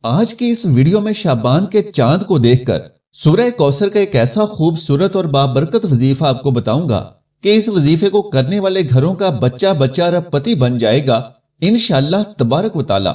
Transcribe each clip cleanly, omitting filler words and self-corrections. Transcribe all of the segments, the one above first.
آج کی اس ویڈیو میں شعبان کے چاند کو دیکھ کر سورہ کوثر کا ایک ایسا خوبصورت اور بابرکت وظیفہ آپ کو بتاؤں گا کہ اس وظیفے کو کرنے والے گھروں کا بچہ ارب پتی بن جائے گا انشاءاللہ تبارک و تعالی۔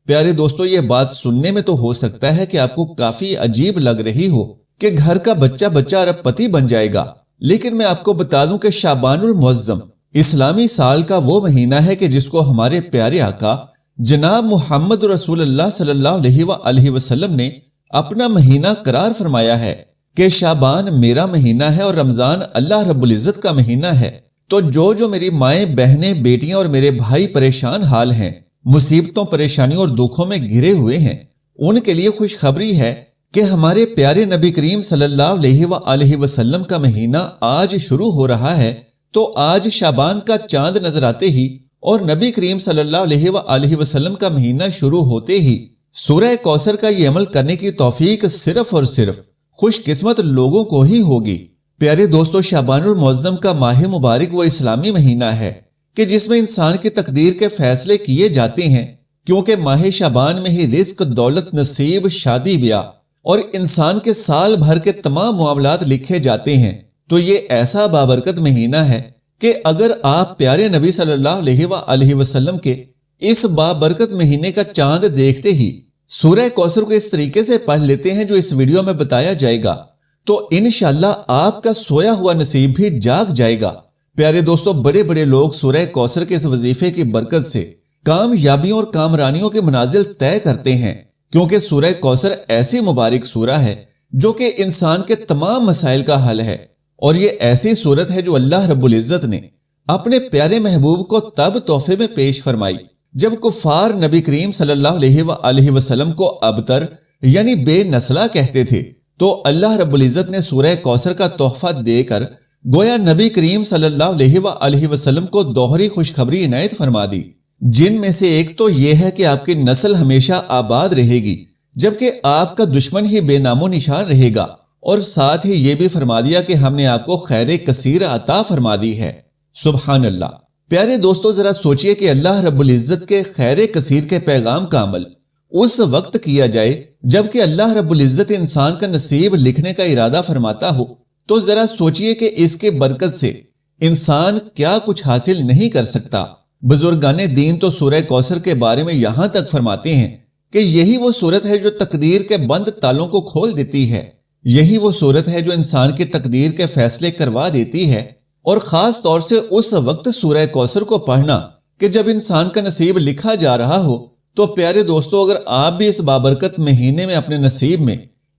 پیارے دوستو، یہ بات سننے میں تو ہو سکتا ہے کہ آپ کو کافی عجیب لگ رہی ہو کہ گھر کا بچہ ارب پتی بن جائے گا، لیکن میں آپ کو بتا دوں کہ شعبان المعظم اسلامی سال کا وہ مہینہ ہے کہ جس کو ہمارے پیارے آقا جناب محمد رسول اللہ صلی اللہ علیہ وآلہ وسلم نے اپنا مہینہ قرار فرمایا ہے کہ شعبان میرا مہینہ ہے اور رمضان اللہ رب العزت کا مہینہ ہے۔ تو جو میری مائیں، بہنیں، بیٹیاں اور میرے بھائی پریشان حال ہیں، مصیبتوں، پریشانیوں اور دکھوں میں گھرے ہوئے ہیں، ان کے لیے خوشخبری ہے کہ ہمارے پیارے نبی کریم صلی اللہ علیہ وآلہ وسلم کا مہینہ آج شروع ہو رہا ہے۔ تو آج شعبان کا چاند نظر آتے ہی اور نبی کریم صلی اللہ علیہ وآلہ وسلم کا مہینہ شروع ہوتے ہی سورہ کوثر کا یہ عمل کرنے کی توفیق صرف اور صرف خوش قسمت لوگوں کو ہی ہوگی۔ پیارے دوستو، شعبان المعظم کا ماہ مبارک وہ اسلامی مہینہ ہے کہ جس میں انسان کی تقدیر کے فیصلے کیے جاتے ہیں، کیونکہ ماہ شعبان میں ہی رزق، دولت، نصیب، شادی، بیاہ اور انسان کے سال بھر کے تمام معاملات لکھے جاتے ہیں۔ تو یہ ایسا بابرکت مہینہ ہے کہ اگر آپ پیارے نبی صلی اللہ علیہ وآلہ وسلم کے اس بابرکت مہینے کا چاند دیکھتے ہی سورہ کوثر کو اس طریقے سے پڑھ لیتے ہیں جو اس ویڈیو میں بتایا جائے گا، تو انشاءاللہ آپ کا سویا ہوا نصیب بھی جاگ جائے گا۔ پیارے دوستو، بڑے بڑے لوگ سورہ کوثر کے اس وظیفے کی برکت سے کامیابیوں اور کامرانیوں کے منازل طے کرتے ہیں، کیونکہ سورہ کوثر ایسی مبارک سورہ ہے جو کہ انسان کے تمام مسائل کا حل ہے، اور یہ ایسی صورت ہے جو اللہ رب العزت نے اپنے پیارے محبوب کو تب تحفے میں پیش فرمائی جب کفار نبی کریم صلی اللہ علیہ وآلہ وسلم کو ابتر یعنی بے نسلہ کہتے تھے، تو اللہ رب العزت نے سورہ کوثر کا تحفہ دے کر گویا نبی کریم صلی اللہ علیہ وآلہ وسلم کو دوہری خوشخبری عنایت فرما دی، جن میں سے ایک تو یہ ہے کہ آپ کی نسل ہمیشہ آباد رہے گی، جبکہ آپ کا دشمن ہی بے نام و نشان رہے گا، اور ساتھ ہی یہ بھی فرما دیا کہ ہم نے آپ کو خیر کثیر عطا فرما دی ہے۔ سبحان اللہ۔ پیارے دوستو، ذرا سوچئے کہ اللہ رب العزت کے خیر کثیر کے پیغام کا عمل اس وقت کیا جائے جبکہ اللہ رب العزت انسان کا نصیب لکھنے کا ارادہ فرماتا ہو، تو ذرا سوچئے کہ اس کے برکت سے انسان کیا کچھ حاصل نہیں کر سکتا۔ بزرگان دین تو سورہ کوثر کے بارے میں یہاں تک فرماتے ہیں کہ یہی وہ صورت ہے جو تقدیر کے بند تالوں کو کھول دیتی ہے، یہی وہ صورت ہے جو انسان کی تقدیر کے فیصلے کروا دیتی ہے، اور خاص طور سے اس وقت سورہ کوثر کو پڑھنا کہ جب انسان کا نصیب لکھا جا رہا ہو۔ تو پیارے دوستو، اگر آپ بھی اس بابرکت مہینے میں اپنے نصیب میں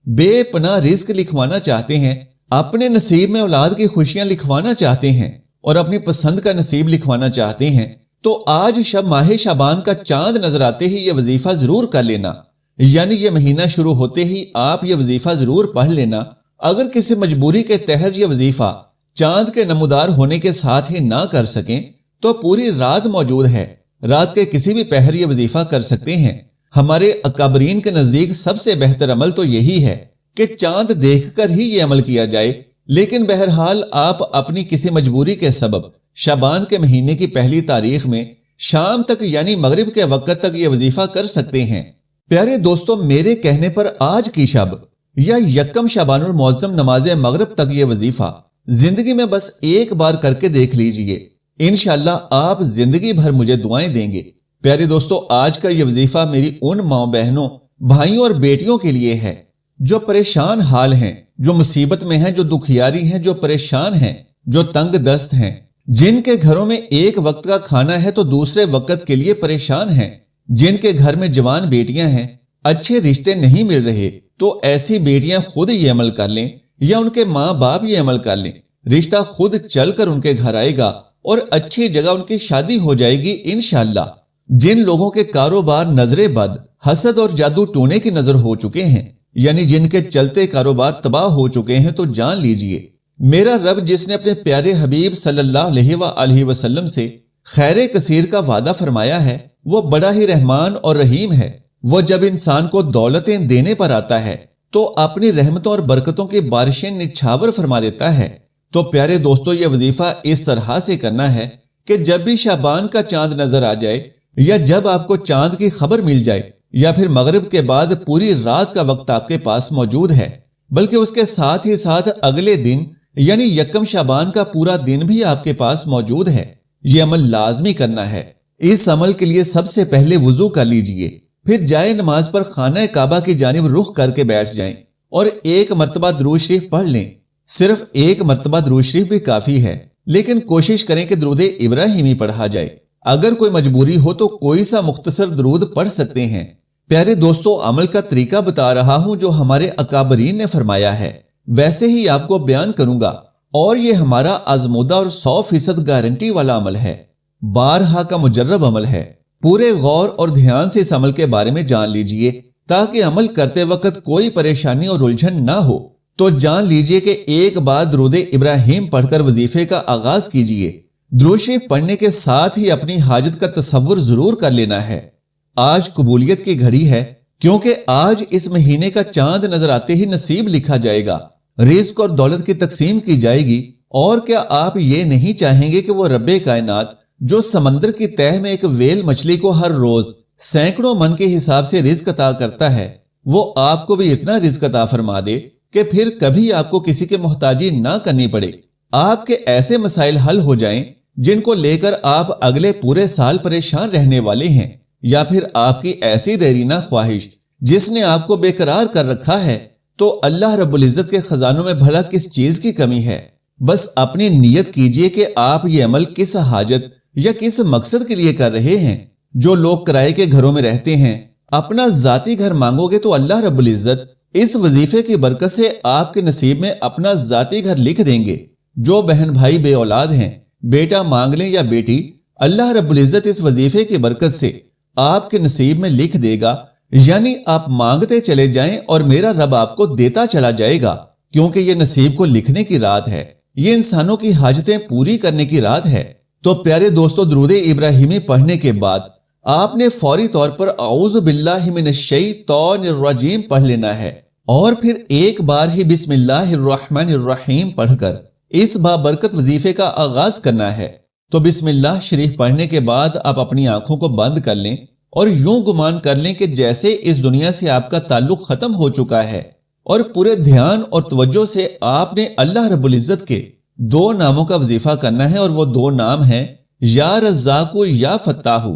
بے پناہ رزق لکھوانا چاہتے ہیں، اپنے نصیب میں اولاد کی خوشیاں لکھوانا چاہتے ہیں اور اپنی پسند کا نصیب لکھوانا چاہتے ہیں، تو آج شب ماہ شعبان کا چاند نظر آتے ہی یہ وظیفہ ضرور کر لینا، یعنی یہ مہینہ شروع ہوتے ہی آپ یہ وظیفہ ضرور پڑھ لینا۔ اگر کسی مجبوری کے تحت یہ وظیفہ چاند کے نمودار ہونے کے ساتھ ہی نہ کر سکیں تو پوری رات موجود ہے، رات کے کسی بھی پہر یہ وظیفہ کر سکتے ہیں۔ ہمارے اکابرین کے نزدیک سب سے بہتر عمل تو یہی ہے کہ چاند دیکھ کر ہی یہ عمل کیا جائے، لیکن بہرحال آپ اپنی کسی مجبوری کے سبب شعبان کے مہینے کی پہلی تاریخ میں شام تک یعنی مغرب کے وقت تک یہ وظیفہ کر سکتے ہیں۔ پیارے دوستو، میرے کہنے پر آج کی شب یا یکم شعبان المعظم نماز مغرب تک یہ وظیفہ زندگی میں بس ایک بار کر کے دیکھ لیجئے، انشاءاللہ آپ زندگی بھر مجھے دعائیں دیں گے۔ پیارے دوستو، آج کا یہ وظیفہ میری ان ماں بہنوں، بھائیوں اور بیٹیوں کے لیے ہے جو پریشان حال ہیں، جو مصیبت میں ہیں، جو دکھیاری ہیں، جو پریشان ہیں، جو تنگ دست ہیں، جن کے گھروں میں ایک وقت کا کھانا ہے تو دوسرے وقت کے لیے پریشان ہیں، جن کے گھر میں جوان بیٹیاں ہیں، اچھے رشتے نہیں مل رہے، تو ایسی بیٹیاں خود یہ عمل کر لیں یا ان کے ماں باپ یہ عمل کر لیں، رشتہ خود چل کر ان کے گھر آئے گا اور اچھی جگہ ان کی شادی ہو جائے گی انشاءاللہ۔ جن لوگوں کے کاروبار نظر بد، حسد اور جادو ٹونے کی نظر ہو چکے ہیں، یعنی جن کے چلتے کاروبار تباہ ہو چکے ہیں، تو جان لیجئے میرا رب جس نے اپنے پیارے حبیب صلی اللہ علیہ وآلہ وسلم سے خیر کثیر کا وعدہ فرمایا ہے، وہ بڑا ہی رحمان اور رحیم ہے۔ وہ جب انسان کو دولتیں دینے پر آتا ہے تو اپنی رحمتوں اور برکتوں کی بارشیں نچھاور فرما دیتا ہے۔ تو پیارے دوستو، یہ وظیفہ اس طرح سے کرنا ہے کہ جب بھی شعبان کا چاند نظر آ جائے یا جب آپ کو چاند کی خبر مل جائے یا پھر مغرب کے بعد پوری رات کا وقت آپ کے پاس موجود ہے، بلکہ اس کے ساتھ ہی ساتھ اگلے دن یعنی یکم شعبان کا پورا دن بھی آپ کے پاس موجود ہے، یہ عمل لازمی کرنا ہے۔ اس عمل کے لیے سب سے پہلے وضو کر لیجئے، پھر جائے نماز پر خانہ کعبہ کی جانب رخ کر کے بیٹھ جائیں اور ایک مرتبہ درود شریف پڑھ لیں۔ صرف ایک مرتبہ درود شریف بھی کافی ہے، لیکن کوشش کریں کہ درود ابراہیمی پڑھا جائے۔ اگر کوئی مجبوری ہو تو کوئی سا مختصر درود پڑھ سکتے ہیں۔ پیارے دوستو، عمل کا طریقہ بتا رہا ہوں جو ہمارے اکابرین نے فرمایا ہے، ویسے ہی آپ کو بیان کروں گا، اور یہ ہمارا آزمودہ اور 100% گارنٹی والا عمل ہے، بارہا کا مجرب عمل ہے۔ پورے غور اور دھیان سے اس عمل کے بارے میں جان لیجئے تاکہ عمل کرتے وقت کوئی پریشانی اور الجھن نہ ہو۔ تو جان لیجئے کہ ایک بار درود ابراہیم پڑھ کر وظیفے کا آغاز کیجئے۔ درود شریف پڑھنے کے ساتھ ہی اپنی حاجت کا تصور ضرور کر لینا ہے۔ آج قبولیت کی گھڑی ہے، کیونکہ آج اس مہینے کا چاند نظر آتے ہی نصیب لکھا جائے گا، رزق اور دولت کی تقسیم کی جائے گی۔ اور کیا آپ یہ نہیں چاہیں گے کہ وہ رب کائنات جو سمندر کی تہہ میں ایک ویل مچھلی کو ہر روز سینکڑوں من کے حساب سے رزق عطا کرتا ہے، وہ آپ کو بھی اتنا رزق عطا فرما دے کہ پھر کبھی آپ کو کسی کے محتاجی نہ کرنی پڑے، آپ کے ایسے مسائل حل ہو جائیں جن کو لے کر آپ اگلے پورے سال پریشان رہنے والے ہیں، یا پھر آپ کی ایسی دیرینہ خواہش جس نے آپ کو بے قرار کر رکھا ہے، تو اللہ رب العزت کے خزانوں میں بھلا کس چیز کی کمی ہے؟ بس اپنی نیت کیجئے کہ آپ یہ عمل کس حاجت یا کس مقصد کے لیے کر رہے ہیں۔ جو لوگ کرائے کے گھروں میں رہتے ہیں، اپنا ذاتی گھر مانگو گے تو اللہ رب العزت اس وظیفے کی برکت سے آپ کے نصیب میں اپنا ذاتی گھر لکھ دیں گے۔ جو بہن بھائی بے اولاد ہیں، بیٹا مانگ لیں یا بیٹی، اللہ رب العزت اس وظیفے کی برکت سے آپ کے نصیب میں لکھ دے گا، یعنی آپ مانگتے چلے جائیں اور میرا رب آپ کو دیتا چلا جائے گا، کیونکہ یہ نصیب کو لکھنے کی رات ہے، یہ انسانوں کی حاجتیں پوری کرنے کی رات ہے۔ تو پیارے دوستو، درود ابراہیمی پڑھنے کے بعد آپ نے فوری طور پر اعوذ باللہ من الشیطان الرجیم پڑھ لینا ہے، اور پھر ایک بار ہی بسم اللہ الرحمن الرحیم پڑھ کر اس بابرکت وظیفے کا آغاز کرنا ہے۔ تو بسم اللہ شریف پڑھنے کے بعد آپ اپنی آنکھوں کو بند کر لیں اور یوں گمان کر لیں کہ جیسے اس دنیا سے آپ کا تعلق ختم ہو چکا ہے، اور پورے دھیان اور توجہ سے آپ نے اللہ رب العزت کے 2 ناموں کا وظیفہ کرنا ہے، اور وہ 2 نام ہیں یا رزاق یا فتاح۔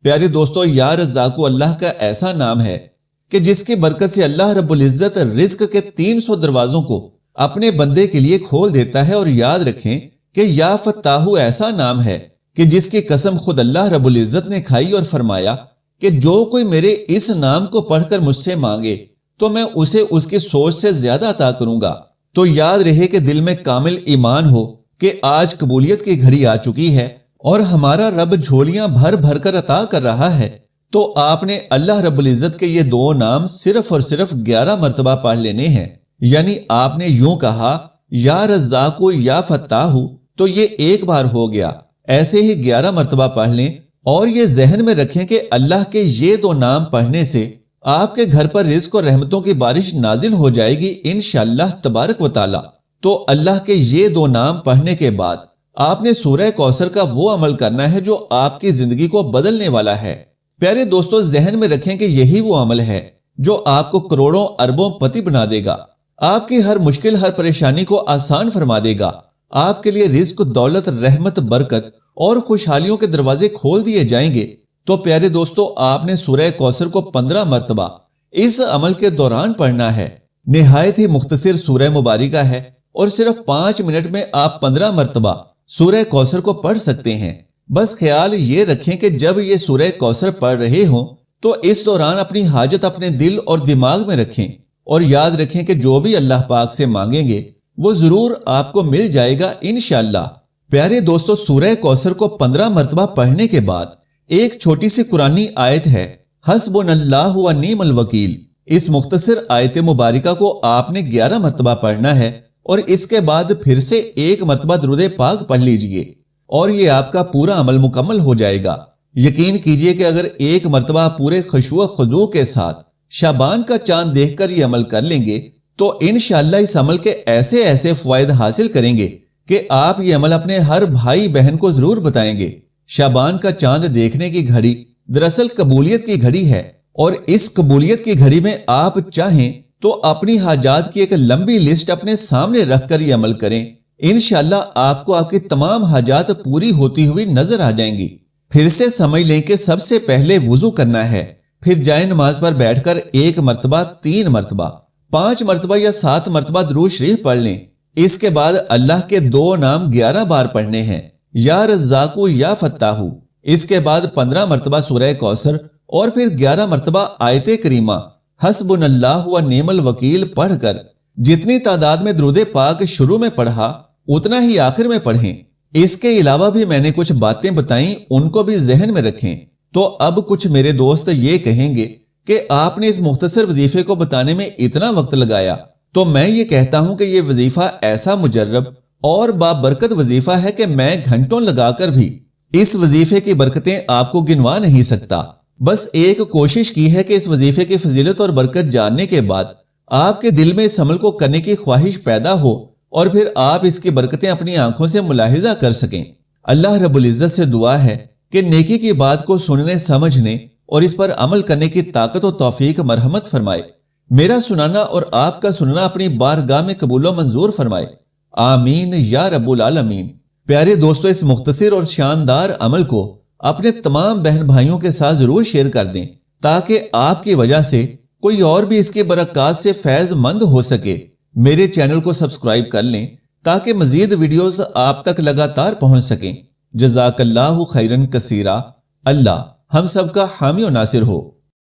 پیارے دوستو، یا رزاق اللہ کا ایسا نام ہے کہ جس کی برکت سے اللہ رب العزت رزق کے 300 دروازوں کو اپنے بندے کے لیے کھول دیتا ہے۔ اور یاد رکھیں کہ یا فتاح ایسا نام ہے کہ جس کی قسم خود اللہ رب العزت نے کھائی اور فرمایا کہ جو کوئی میرے اس نام کو پڑھ کر مجھ سے مانگے تو میں اسے اس کی سوچ سے زیادہ عطا کروں گا۔ تو یاد رہے کہ دل میں کامل ایمان ہو کہ آج قبولیت کی گھڑی آ چکی ہے اور ہمارا رب جھولیاں بھر بھر کر عطا کر رہا ہے۔ تو آپ نے اللہ رب العزت کے یہ 2 نام صرف اور صرف 11 مرتبہ پڑھ لینے ہیں، یعنی آپ نے یوں کہا یا رزاق یا فتاح، تو یہ ایک بار ہو گیا، ایسے ہی 11 مرتبہ پڑھ لیں، اور یہ ذہن میں رکھیں کہ اللہ کے یہ 2 نام پڑھنے سے آپ کے گھر پر رزق اور رحمتوں کی بارش نازل ہو جائے گی انشاءاللہ تبارک و تعالی۔ تو اللہ کے یہ 2 نام پڑھنے کے بعد آپ نے سورہ کوثر کا وہ عمل کرنا ہے جو آپ کی زندگی کو بدلنے والا ہے۔ پیارے دوستو، ذہن میں رکھیں کہ یہی وہ عمل ہے جو آپ کو کروڑوں اربوں پتی بنا دے گا، آپ کی ہر مشکل ہر پریشانی کو آسان فرما دے گا، آپ کے لیے رزق، دولت، رحمت، برکت اور خوشحالیوں کے دروازے کھول دیے جائیں گے۔ تو پیارے دوستو، آپ نے سورہ کوثر کو 15 مرتبہ اس عمل کے دوران پڑھنا ہے۔ نہایت ہی مختصر سورہ مبارکہ ہے، اور صرف 5 منٹ میں آپ 15 مرتبہ سورہ کوثر کو پڑھ سکتے ہیں۔ بس خیال یہ رکھیں کہ جب یہ سورہ کوثر پڑھ رہے ہوں تو اس دوران اپنی حاجت اپنے دل اور دماغ میں رکھیں، اور یاد رکھیں کہ جو بھی اللہ پاک سے مانگیں گے وہ ضرور آپ کو مل جائے گا انشاءاللہ۔ پیارے دوستو، سورہ کوثر کو 15 مرتبہ پڑھنے کے بعد ایک چھوٹی سی قرآنی آیت ہے، حسبنا اللہ و نعم الوکیل۔ اس مختصر آیت مبارکہ کو آپ نے 11 مرتبہ پڑھنا ہے، اور اس کے بعد پھر سے 1 مرتبہ درود پاک پڑھ لیجئے، اور یہ آپ کا پورا عمل مکمل ہو جائے گا۔ یقین کیجئے کہ اگر 1 مرتبہ پورے خشوع و خضوع کے ساتھ شعبان کا چاند دیکھ کر یہ عمل کر لیں گے تو انشاءاللہ اس عمل کے ایسے ایسے فوائد حاصل کریں گے کہ آپ یہ عمل اپنے ہر بھائی بہن کو ضرور بتائیں گے۔ شعبان کا چاند دیکھنے کی گھڑی دراصل قبولیت کی گھڑی ہے، اور اس قبولیت کی گھڑی میں آپ چاہیں تو اپنی حاجات کی ایک لمبی لسٹ اپنے سامنے رکھ کر یہ عمل کریں، انشاءاللہ آپ کو آپ کی تمام حاجات پوری ہوتی ہوئی نظر آ جائیں گی۔ پھر سے سمجھ لیں کہ سب سے پہلے وضو کرنا ہے، پھر جائے نماز پر بیٹھ کر 1 مرتبہ، 3 مرتبہ، 5 مرتبہ یا 7 مرتبہ درود شریف پڑھ لیں۔ اس کے بعد اللہ کے 2 نام 11 بار پڑھنے ہیں، یا رزاقو یا فتاحو۔ اس کے بعد 15 مرتبہ سورہ کوثر اور پھر 11 مرتبہ آیت کریمہ حسبنا اللہ و نعم الوکیل پڑھ کر جتنی تعداد میں درود پاک شروع میں پڑھا اتنا ہی آخر میں پڑھیں۔ اس کے علاوہ بھی میں نے کچھ باتیں بتائیں، ان کو بھی ذہن میں رکھیں۔ تو اب کچھ میرے دوست یہ کہیں گے کہ آپ نے اس مختصر وظیفے کو بتانے میں اتنا وقت لگایا، تو میں یہ کہتا ہوں کہ یہ وظیفہ ایسا مجرب اور بابرکت وظیفہ ہے کہ میں گھنٹوں لگا کر بھی اس وظیفے کی برکتیں آپ کو گنوا نہیں سکتا۔ بس ایک کوشش کی ہے کہ اس وظیفے کی فضیلت اور برکت جاننے کے بعد آپ کے دل میں اس عمل کو کرنے کی خواہش پیدا ہو اور پھر آپ اس کی برکتیں اپنی آنکھوں سے ملاحظہ کر سکیں۔ اللہ رب العزت سے دعا ہے کہ نیکی کی بات کو سننے، سمجھنے اور اس پر عمل کرنے کی طاقت و توفیق مرحمت فرمائے۔ میرا سنانا اور آپ کا سننا اپنی بارگاہ میں قبول و منظور فرمائے، آمین یا رب العالمین۔ پیارے دوستو، اس مختصر اور شاندار عمل کو اپنے تمام بہن بھائیوں کے ساتھ ضرور شیئر کر دیں تاکہ آپ کی وجہ سے کوئی اور بھی اس کی برکات سے فیض مند ہو سکے۔ میرے چینل کو سبسکرائب کر لیں تاکہ مزید ویڈیوز آپ تک لگاتار پہنچ سکیں۔ جزاک اللہ خیرن کثیرا۔ اللہ ہم سب کا حامی و ناصر ہو۔